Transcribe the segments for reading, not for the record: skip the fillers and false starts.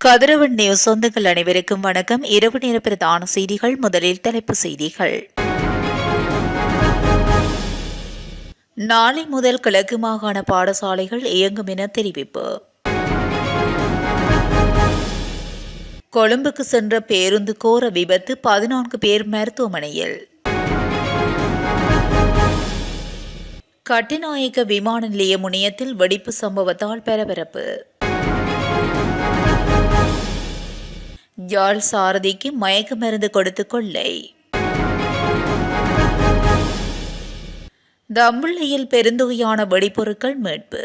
கதிரவன் news சொந்தங்கள் அனைவருக்கும் வணக்கம். இரவு நேர பிரதான செய்திகள். முதலில் தலைப்புச் செய்திகள். நாளை முதல் கிழக்கு மாகாண பாடசாலைகள் இயங்கும் என தெரிவிப்பு. கொழும்புக்கு சென்ற பேருந்து கோர விபத்து, 14 பேர் மருத்துவமனையில். கட்டுநாயக்க விமான நிலைய முனையத்தில் வெடிப்பு சம்பவத்தால் பரபரப்பு. யாழ் சாரதிக்கு மயக்க மருந்து கொடுத்து கொள்ளை. தம்புள்ளையில் பெருந்தொகையான வெடிப்பொருட்கள் மீட்பு.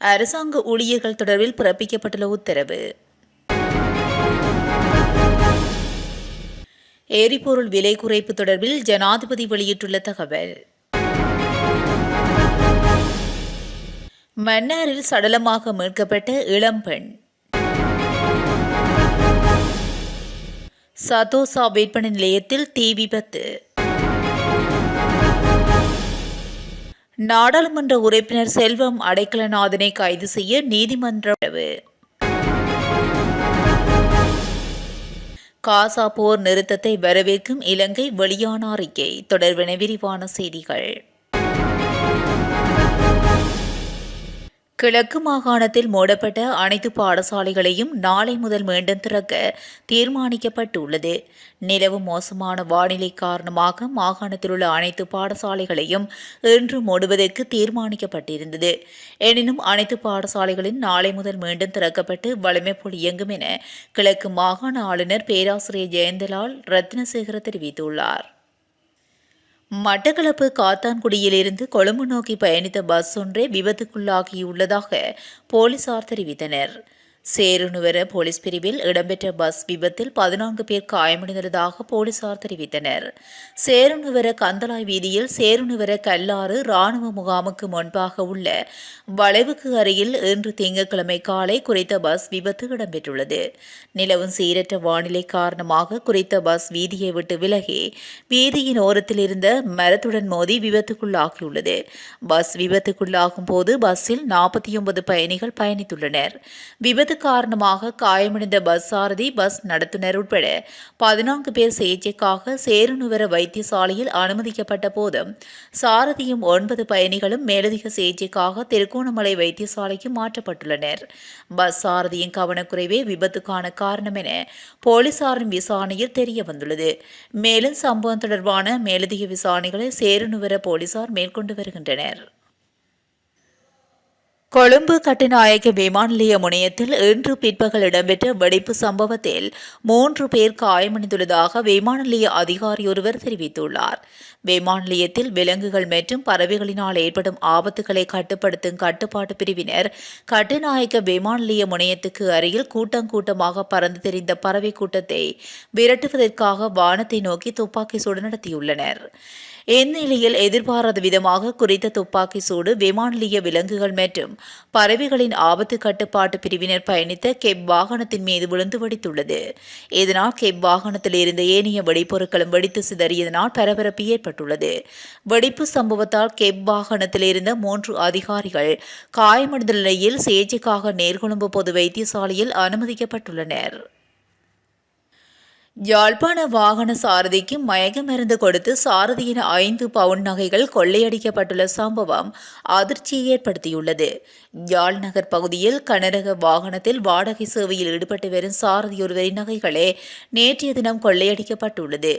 அரசாங்க ஊழியர்கள் தொடர்பில் பிறப்பிக்கப்பட்டுள்ள உத்தரவு. எரிபொருள் விலை குறைப்பு தொடர்பில் ஜனாதிபதி வெளியிட்டுள்ள தகவல். மன்னாரில் சடலமாக மீட்கப்பட்ட இளம்பெண். சதோசா விற்பனை நிலையத்தில் தீ விபத்து. நாடாளுமன்ற உறுப்பினர் செல்வம் அடைக்கலநாதனை கைது செய்ய நீதிமன்ற உத்தரவு. காசா போர் நிறுத்தத்தை வரவேற்கும் இலங்கை, வெளியான அறிக்கை. தொடர்பான விரிவான செய்திகள். கிழக்கு மாகாணத்தில் மூடப்பட்ட அனைத்து பாடசாலைகளையும் நாளை முதல் மீண்டும் திறக்க தீர்மானிக்கப்பட்டுள்ளது. நிலவும் மோசமான வானிலை காரணமாக மாகாணத்தில் உள்ள அனைத்து பாடசாலைகளையும் இன்று மூடுவதற்கு தீர்மானிக்கப்பட்டிருந்தது. எனினும் அனைத்து பாடசாலைகளின் நாளை முதல் மீண்டும் திறக்கப்பட்டு வலிமை போல் இயங்கும் என கிழக்கு மாகாண ஆளுநர் பேராசிரியர் ஜெயந்தலால் ரத்னசேகர தெரிவித்துள்ளார். மட்டக்களப்பு காத்தான்குடியிலிருந்து கொழும்பு நோக்கி பயணித்த பஸ் ஒன்றே விபத்துக்குள்ளாகியுள்ளதாக போலீசார் தெரிவித்தனர். சேருநுவர போலீஸ் பிரிவில் இடம்பெற்ற பஸ் விபத்தில் 14 பேர் காயமடைந்துள்ளதாக போலீசார் தெரிவித்தனர். சேருநுவர கந்தலாய் வீதியில் சேருநுவர கல்லாறு ராணுவ முகாமுக்கு முன்பாக உள்ள வளைவுக்கு அருகில் இன்று திங்கட்கிழமை காலை குறித்த பஸ் விபத்து இடம்பெற்றுள்ளது. நிலவும் சீரற்ற வானிலை காரணமாக குறித்த பஸ் வீதியை விட்டு விலகி வீதியின் ஓரத்தில் இருந்த மரத்துடன் மோதி விபத்துக்குள்ளாகியுள்ளது. பஸ் விபத்துக்குள்ளாகும் போது பஸ்ஸில் 49 பயணிகள் பயணித்துள்ளனர். விபத்து காரணமாக காயமடைந்த பஸ் சாரதி, பஸ் நடத்துனர் உட்பட 14 பேர் சிகிச்சைக்காக சேருநுவர வைத்தியசாலையில் அனுமதிக்கப்பட்ட போதும் சாரதியும் 9 பயணிகளும் மேலதிக சிகிச்சைக்காக திருகோணமலை வைத்தியசாலைக்கு மாற்றப்பட்டுள்ளனர். பஸ் சாரதியின் கவனக்குறைவே விபத்துக்கான காரணம் என போலீசாரின் விசாரணையில் தெரிய வந்துள்ளது. மேலும் சம்பவம் தொடர்பான மேலதிக விசாரணைகளை சேருநுவர போலீசார் மேற்கொண்டு வருகின்றனர். கொழும்பு கட்டுநாயக்க விமான நிலைய முனையத்தில் இன்று பிற்பகல் இடம்பெற்ற வெடிப்பு சம்பவத்தில் 3 பேர் காயமடைந்துள்ளதாக விமான நிலைய அதிகாரி ஒருவர் தெரிவித்துள்ளார். விமான நிலையத்தில் விலங்குகள் மற்றும் பறவைகளினால் ஏற்படும் ஆபத்துகளை கட்டுப்படுத்தும் கட்டுப்பாட்டு பிரிவினர் கட்டுநாயக்க விமான நிலைய முனையத்துக்கு அருகில் கூட்டமாக பறந்து தெரிந்த பறவை கூட்டத்தை விரட்டுவதற்காக வானத்தை நோக்கி துப்பாக்கி சூடு நடத்தியுள்ளனர். இந்நிலையில் எதிர்பாராத விதமாக குறித்த துப்பாக்கி சூடு விமான நிலைய விலங்குகள் மற்றும் பறவைகளின் ஆபத்து கட்டுப்பாட்டு பிரிவினர் பயணித்த கெப் வாகனத்தின் மீது விழுந்து வெடித்துள்ளது. இதனால் கெப் வாகனத்தில் இருந்த ஏனைய வெடிப்பொருட்களும் வெடித்து சிதறியதனால் பரபரப்பு ஏற்பட்டுள்ளது. வெடிப்பு சம்பவத்தால் கெப் வாகனத்தில் இருந்த 3 அதிகாரிகள் காயமடைந்த நிலையில் சிகிச்சைக்காக நேர்கொழும்பு பொது வைத்தியசாலையில் அனுமதிக்கப்பட்டுள்ளனர். யாழ்ப்பாண வாகன சாரதிக்கு மயக்க மருந்து கொடுத்து சாரதியின் 5 பவுன் நகைகள் கொள்ளையடிக்கப்பட்டுள்ள சம்பவம் அதிர்ச்சியை ஏற்படுத்தியுள்ளது. யாழ் நகர் பகுதியில் கனரக வாகனத்தில் வாடகை சேவையில் ஈடுபட்டு வரும் சாரதி ஒருவரின் நகைகளே நேற்றைய தினம் கொள்ளையடிக்கப்பட்டுள்ளது.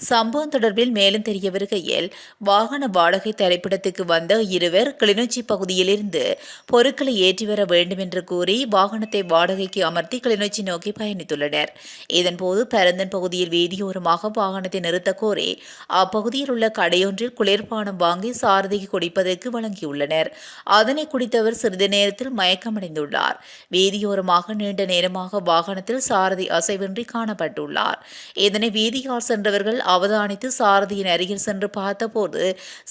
சம்பவம் தொடர்பில் மேலும் தெரிய வருகையில், வாகன வாடகை திரைப்படத்துக்கு வந்த இருவர் கிளிநொச்சி பகுதியிலிருந்து பொருட்களை ஏற்றி வர வேண்டும் என்று கூறி வாகனத்தை வாடகைக்கு அமர்த்தி கிளிநொச்சி நோக்கி பயணித்துள்ளனர். இதன்போது பரந்தன் பகுதியில் வீதியோரமாக வாகனத்தை நிறுத்த கோரி அப்பகுதியில் உள்ள கடையொன்றில் குளிர்பானம் வாங்கி சாரதிக்கு குடிப்பதற்கு வழங்கியுள்ளனர். அதனை குடித்தவர் சிறிது நேரத்தில் மயக்கமடைந்துள்ளார். வீதியோரமாக நீண்ட நேரமாக வாகனத்தில் சாரதி அசைவின்றி காணப்பட்டுள்ளார். இதனை வீதியால் சென்றவர்கள் அவதானித்து சாரதியின் அருகில் சென்று பார்த்தபோது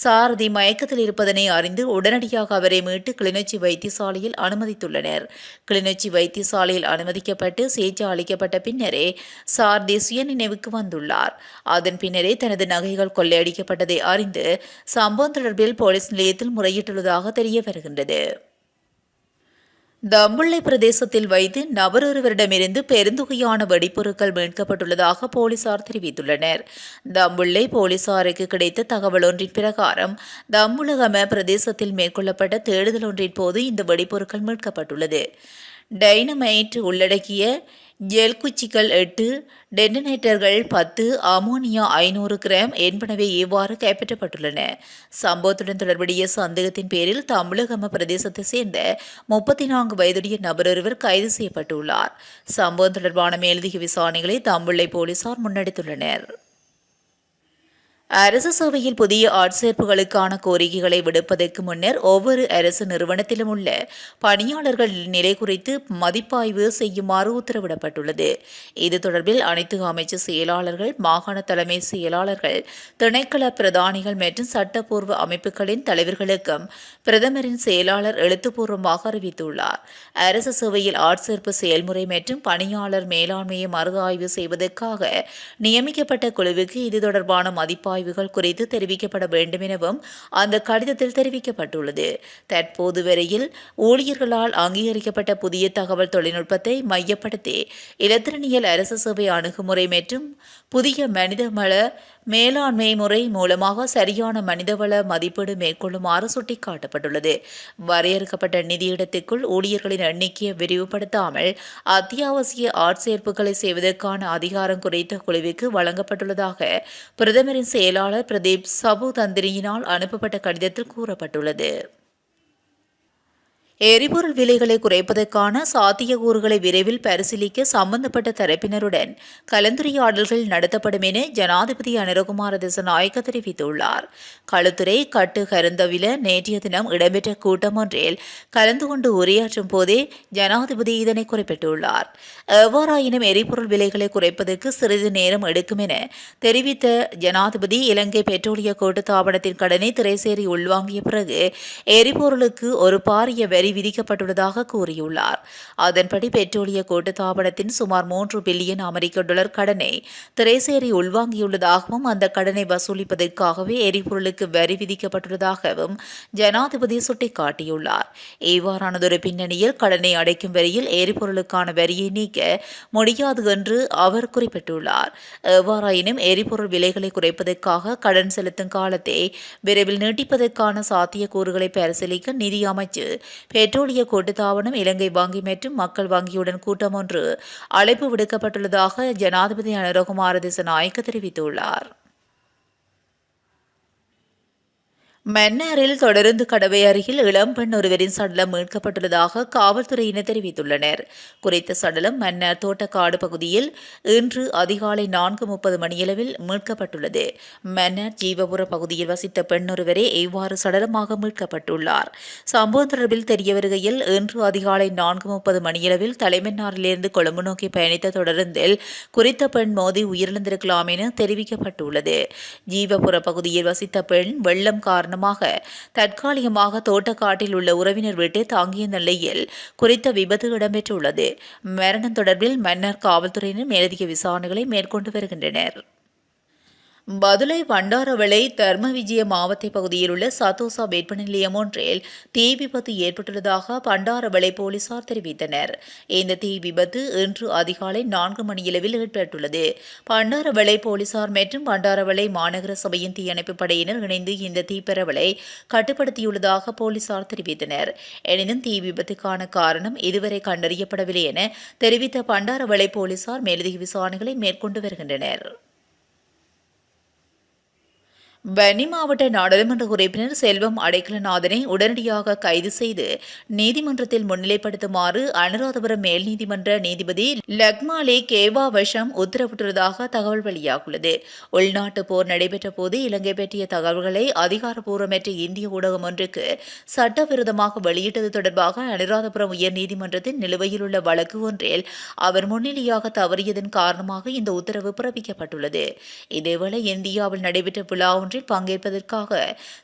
சாரதி மயக்கத்தில் இருப்பதனை அறிந்து உடனடியாக அவரை மீட்டு கிளிநொச்சி வைத்தியசாலையில் அனுமதித்துள்ளனர். கிளிநொச்சி வைத்தியசாலையில் அனுமதிக்கப்பட்டு சிகிச்சை அளிக்கப்பட்ட பின்னரே சாரதி சுயநினைவுக்கு வந்துள்ளார். அதன் பின்னரே தனது நகைகள் கொள்ளையடிக்கப்பட்டதை அறிந்து சம்பவம் தொடர்பில் போலீஸ் நிலையத்தில் முறையிட்டுள்ளதாக தெரிய வருகின்றது. தம்புள்ளை பிரதேசத்தில் வைத்து நபரொருவரிடமிருந்து பெருந்தொகையான வெடிப்பொருட்கள் மீட்கப்பட்டுள்ளதாக போலீசார் தெரிவித்துள்ளனர். தம்புள்ளை போலீசாருக்கு கிடைத்த தகவல் ஒன்றின் பிரகாரம் தம்புலகம பிரதேசத்தில் மேற்கொள்ளப்பட்ட தேடுதல் ஒன்றின் போது இந்த வெடிப்பொருட்கள் மீட்கப்பட்டுள்ளது. டைனமைட் உள்ளடக்கிய ஜெல்குச்சிகள் 8, டெட்டனேட்டர்கள் 10, அமோனியா 500 கிராம் என்பனவே இவ்வாறு கைப்பற்றப்பட்டுள்ளன. சம்பவத்துடன் தொடர்புடைய சந்தேகத்தின் பேரில் தமிழகம பிரதேசத்தை சேர்ந்த 34 வயதுடைய நபர் ஒருவர் கைது செய்யப்பட்டுள்ளார். சம்பவம் தொடர்பான மேலதிக விசாரணைகளை தம்புள்ளை போலீசார் முன்னெடுத்துள்ளனர். அரசு சேவையில் புதிய ஆட்சேர்ப்புகளுக்கான கோரிக்கைகளை விடுப்பதற்கு முன்னர் ஒவ்வொரு அரசு நிறுவனத்திலும் உள்ள பணியாளர்கள் நிலை குறித்து மதிப்பாய்வு செய்யுமாறு உத்தரவிடப்பட்டுள்ளது. இது தொடர்பில் அனைத்து அமைச்சு செயலாளர்கள், மாகாண தலைமை செயலாளர்கள், திணைக்கள பிரதானிகள் மற்றும் சட்டப்பூர்வ அமைப்புகளின் தலைவர்களுக்கும் பிரதமரின் செயலாளர் எழுத்துப்பூர்வமாக அறிவித்துள்ளார். அரசு சேவையில் ஆட்சேர்ப்பு செயல்முறை மற்றும் பணியாளர் மேலாண்மையை மறு ஆய்வு செய்வதற்காக நியமிக்கப்பட்ட குழுவுக்கு இது தொடர்பான மதிப்பாய்வு குறித்து தெரிவிக்கப்பட வேண்டும் எனவும் அந்த கடிதத்தில் தெரிவிக்கப்பட்டுள்ளது. தற்போது வரையில் ஊழியர்களால் அங்கீகரிக்கப்பட்ட புதிய தகவல் தொழில்நுட்பத்தை மையப்படுத்தி இலத்திரனியல் அரசு சேவை அணுகுமுறை மற்றும் புதிய மனிதவள மேலாண்மை முறை மூலமாக சரியான மனிதவள மதிப்பீடு மேற்கொள்ளுமாறு சுட்டிக்காட்டப்பட்டுள்ளது. வரையறுக்கப்பட்ட நிதியிடத்திற்குள் ஊழியர்களின் எண்ணிக்கையை விரிவுபடுத்தாமல் அத்தியாவசிய ஆட்சேர்ப்புகளை செய்வதற்கான அதிகாரம் குறித்த குழுவிற்கு வழங்கப்பட்டுள்ளதாக பிரதமரின் செயலாளர் பிரதீப் சபுதந்திரியினால் அனுப்பப்பட்ட கடிதத்தில் கூறப்பட்டுள்ளது. எரிபொருள் விலைகளை குறைப்பதற்கான சாத்தியக்கூறுகளை விரைவில் பரிசீலிக்க சம்பந்தப்பட்ட தரப்பினருடன் கலந்துரையாடல்கள் நடத்தப்படும் என ஜனாதிபதி அனுரகுமார திசாநாயக்க தெரிவித்துள்ளார். களுத்துறை கட்டு கருந்தவில நேற்றைய தினம் இடம்பெற்ற கூட்டம் ஒன்றில் கலந்து கொண்டு உரையாற்றும் போதே ஜனாதிபதி இதனை குறிப்பிட்டுள்ளார். எவ்வாறாயினும் எரிபொருள் விலைகளை குறைப்பதற்கு சிறிது நேரம் எடுக்கும் என தெரிவித்த ஜனாதிபதி இலங்கை பெட்ரோலிய கூட்டுத்தாபனத்தின் கடனை திரைசேரி உள்வாங்கிய பிறகு எரிபொருளுக்கு ஒரு பாரிய வரி விதிக்கப்பட்டுள்ளதாக கூறியுள்ளார். அதன்படி பெட்ரோலிய கூட்டுத்தாபனத்தின் சுமார் 3 பில்லியன் அமெரிக்க டாலர் கடனை திரைசேரி உள்வாங்கியுள்ளதாகவும் அந்த கடனை வசூலிப்பதற்காகவே எரிபொருளுக்கு வரி விதிக்கப்பட்டுள்ளதாகவும் ஜனாதிபதி சுட்டிக்காட்டியுள்ளார். இவ்வாறானதொரு பின்னணியில் கடனை அடைக்கும் வரியில் எரிபொருளுக்கான வரியை நீக்க முடியாது என்று அவர் குறிப்பிட்டுள்ளார். எவ்வாறாயினும் எரிபொருள் விலைகளை குறைப்பதற்காக கடன் செலுத்தும் காலத்தை விரைவில் நீட்டிப்பதற்கான சாத்தியக்கூறுகளை பரிசீலிக்க நிதி அமைச்சு, பெட்ரோலிய கூட்டுத்தாபனம், இலங்கை வங்கி மற்றும் மக்கள் வங்கியுடன் கூட்டம் ஒன்று அழைப்பு விடுக்கப்பட்டுள்ளதாக ஜனாதிபதி அனுரகுமார திசாநாயக்க தெரிவித்துள்ளார். மன்னாரில் தொடருந்து கடவை அருகில் இளம்பெண் ஒருவரின் சடலம் மீட்கப்பட்டுள்ளதாக காவல்துறையினர் தெரிவித்துள்ளனர். குறித்த சடலம் மன்னார் தோட்டக்காடு பகுதியில் இன்று அதிகாலை 4:30 மணியளவில் மீட்கப்பட்டுள்ளது. மன்னார் ஜீவபுர பகுதியில் வசித்த பெண் ஒருவரே இவ்வாறு சடலமாக மீட்கப்பட்டுள்ளார். சம்பவம் தொடர்பில் தெரிய வருகையில் இன்று அதிகாலை 4:30 மணியளவில் தலைமன்னாரிலிருந்து கொழும்பு நோக்கி பயணித்த தொடருந்தில் குறித்த பெண் மோதி உயிரிழந்திருக்கலாம் என தெரிவிக்கப்பட்டுள்ளது. ஜீவபுர பகுதியில் வசித்த பெண் வெள்ளம் காரணமாக தற்காலிகமாக தோட்டக்காட்டில் உள்ள உறவினர் வீட்டை தாங்கிய நிலையில் குறித்த விபத்து இடம்பெற்றுள்ளது. மரணம் தொடர்பில் மன்னார் காவல்துறையினர் மேலதிக விசாரணைகளை மேற்கொண்டு வருகின்றனர். பதுளை பண்டாரவளை தர்ம விஜய மாவட்ட பகுதியில் உள்ள சதோசா வேட்பு நிலையம் ஒன்றில் தீ விபத்து ஏற்பட்டுள்ளதாக பண்டாரவளை போலீசார் தெரிவித்தனர். இந்த தீ விபத்து இன்று அதிகாலை 4 மணியளவில் ஏற்பட்டுள்ளது. பண்டாரவளை போலீசார் மற்றும் பண்டாரவளை மாநகர சபையின் தீயணைப்பு படையினர் இணைந்து இந்த தீப்பரவலை கட்டுப்படுத்தியுள்ளதாக போலீசார் தெரிவித்தனர். எனினும் தீ விபத்துக்கான காரணம் இதுவரை கண்டறியப்படவில்லை என தெரிவித்த பண்டாரவளை போலீசார் மேலதிக விசாரணைகளை மேற்கொண்டு வருகின்றனர். வன்னி மாவட்ட நாடாளுமன்ற உறுப்பினர் செல்வம் அடைக்கலநாதனை உடனடியாக கைது செய்து நீதிமன்றத்தில் முன்னிலைப்படுத்துமாறு அனுராதபுரம் மேல் நீதிமன்ற நீதிபதி லக்மாலே கேவா வஷம் உத்தரவிட்டுள்ளதாக தகவல் வெளியாகியுள்ளது. உள்நாட்டு போர் நடைபெற்ற போது இலங்கை பற்றிய தகவல்களை அதிகாரப்பூர்வமற்ற இந்திய ஊடகம் ஒன்றுக்கு சட்டவிரோதமாக வெளியிட்டது தொடர்பாக அனுராதபுரம் உயர்நீதிமன்றத்தின் நிலுவையில் உள்ள வழக்கு ஒன்றில் அவர் முன்னிலையாக தவறியதன் காரணமாக இந்த உத்தரவு பிறப்பிக்கப்பட்டுள்ளது. இதேவேளை இந்தியாவில் நடைபெற்ற விழா ஒன்றில் பங்கேற்பதற்காக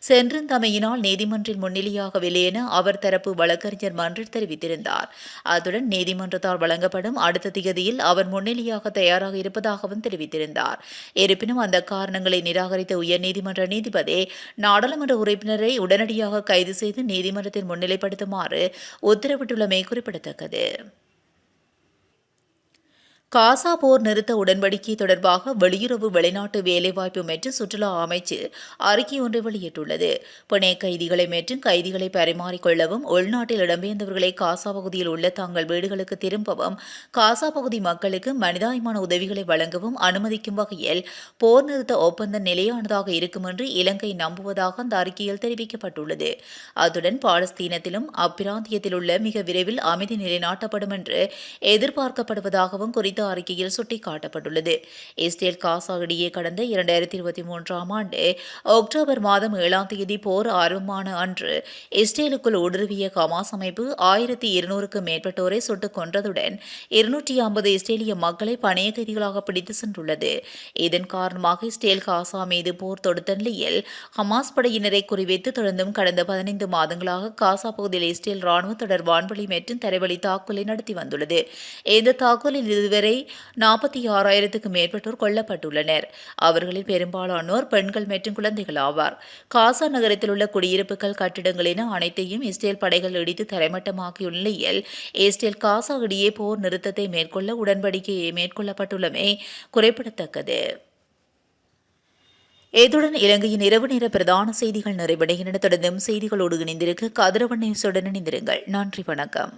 சென்றிருந்தமையினால் நீதிமன்றில் முன்னிலையாகவில்லை என அவர் தரப்பு வழக்கறிஞர் மன்றில் தெரிவித்திருந்தார். அத்துடன் நீதிமன்றத்தால் வழங்கப்படும் அடுத்த திகதியில் அவர் முன்னிலையாக தயாராக இருப்பதாகவும் தெரிவித்திருந்தார். இருப்பினும் அந்த காரணங்களை நிராகரித்த உயர்நீதிமன்ற நீதிபதி நாடாளுமன்ற உறுப்பினரை உடனடியாக கைது செய்து நீதிமன்றத்தில் முன்னிலைப்படுத்துமாறு உத்தரவிட்டுள்ளமை குறிப்பிடத்தக்கது. காசா போர் நிறுத்த உடன்படிக்கை தொடர்பாக வெளியுறவு வெளிநாட்டு வேலைவாய்ப்பு மற்றும் சுற்றுலா அமைச்சு அறிக்கை ஒன்றை வெளியிட்டுள்ளது. பிணை கைதிகளை மற்றும் கைதிகளை பரிமாறிக்கொள்ளவும் உள்நாட்டில் இடம்பெயர்ந்தவர்களை காசா பகுதியில் உள்ள தங்கள் வீடுகளுக்கு திரும்பவும் காசா பகுதி மக்களுக்கு மனிதாயமான உதவிகளை வழங்கவும் அனுமதிக்கும் வகையில் போர் நிறுத்த ஒப்பந்தம் நிலையானதாக இருக்கும் என்று இலங்கை நம்புவதாக அந்த அறிக்கையில் தெரிவிக்கப்பட்டுள்ளது. அத்துடன் பாலஸ்தீனத்திலும் அப்பிராந்தியத்தில் உள்ள மிக விரைவில் அமைதி நிலைநாட்டப்படும் என்று எதிர்பார்க்கப்படுவதாகவும் குறித்த அறிக்கையில் சுட்டிக்காட்டப்பட்டுள்ளது. இஸ்ரேல் காசா இடையே கடந்த 2023 ஆண்டு அக்டோபர் மாதம் 7ஆம் தேதி போர் ஆரம்பமான அன்று இஸ்ரேலுக்குள் ஊடுருவிய ஹமாஸ் அமைப்பு 1200க்கும் மேற்பட்டோரை சுட்டுக் கொன்றதுடன் 250 இஸ்ரேலிய மக்களை பணைய கைதிகளாக பிடித்து சென்றுள்ளது. இதன் காரணமாக இஸ்ரேல் காசா மீது போர் தொடுத்த நிலையில் ஹமாஸ் படையினரை குறிவைத்து தொடர்ந்தும் கடந்த 15 மாதங்களாக காசா பகுதியில் இஸ்ரேல் ராணுவ தொடர் வான்வழி மற்றும் தரைவழி தாக்குதலை நடத்தி வந்துள்ளது. இந்த தாக்குதலில் இதுவரை 46,000க்கும் மேற்பட்டோர் கொல்லப்பட்டுள்ளனர். அவர்களில் பெரும்பாலானோர் பெண்கள் மற்றும் குழந்தைகள் ஆவார். காசா நகரத்தில் உள்ள குடியிருப்புகள், கட்டிடங்கள் என அனைத்தையும் இஸ்ரேல் படைகள் இடித்து தரைமட்டமாக்கியுள்ள நிலையில் இஸ்ரேல் காசா இடையே போர் நிறுத்தத்தை மேற்கொள்ள உடன்படிக்கையை மேற்கொள்ளப்பட்டுள்ளமை குறிப்பிடத்தக்கது. இத்துடன் இலங்கையின் இரவு நேர பிரதான செய்திகள் நிறைவடைகின்றன. தொடர்ந்தும் செய்திகளோடு இணைந்திருக்க கதிரவன் நியூஸுடன் இணைந்திருங்கள். நன்றி, வணக்கம்.